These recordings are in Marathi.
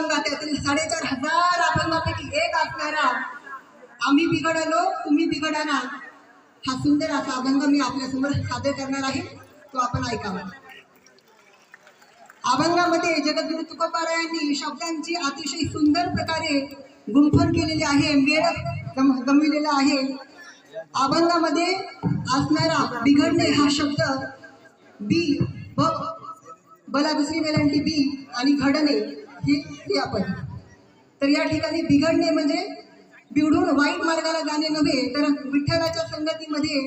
अभंग त्यातील 4,500 अभंगापैकी एक असणारा आम्ही बिघडलो तुम्ही बिघडाना हा सुंदर असा अभंग मी आपल्यासमोर सादर करणार आहे, तो आपण ऐकावा। अभंगामध्ये जगद्गुरु तुकोबारायांनी शब्दांची अतिशय सुंदर प्रकारे गुंफण केलेली आहे, मेळ गमविलेला आहे। अभंगामध्ये असणारा बिघडणे हा शब्द बी बला दुसरी वेलांटी बी आणि घडणे हे क्रियापद। तर या ठिकाणी बिघडणे म्हणजे बिघडून वाईट मार्गाला जाणे नव्हे, तर विठ्ठलाच्या संगतीमध्ये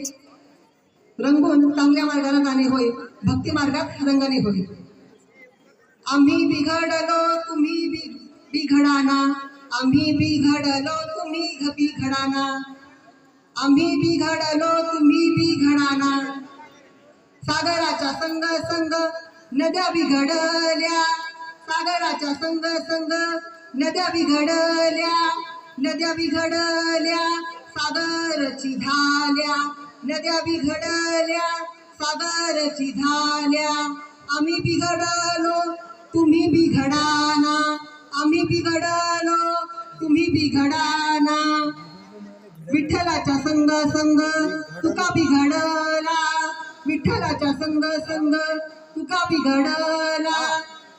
रंगून चांगल्या मार्गाला जाणे होय, भक्ती मार्गात रंगणे होय। आम्ही बिघडलो तुम्ही बिघडाना, आम्ही बिघडलो तुम्ही बिघडाना, आम्ही बिघडलो तुम्ही बिघडाना। सागराच्या संग संग नद्या बिघडल्या, सागराच्या संग संग नद्या बिघडल्या, नद्या बिघडल्या सागरची झाल्या, नद्या बिघडल्या सागरची झाल्या। आम्ही बिघडलो तुम्ही बिघडाना, आम्ही बिघडलो तुम्ही बिघडाना। विठ्ठलाच्या संग संग तुका बिघडला, विठ्ठलाच्या संग संग तुका बिघडला।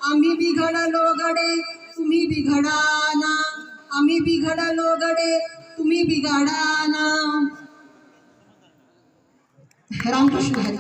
आम्ही बिघडलो गडे तुम्ही बिघडाना, आम्ही बिघडलो गडे तुम्ही बिघडाना। रामकृष्ण हरी।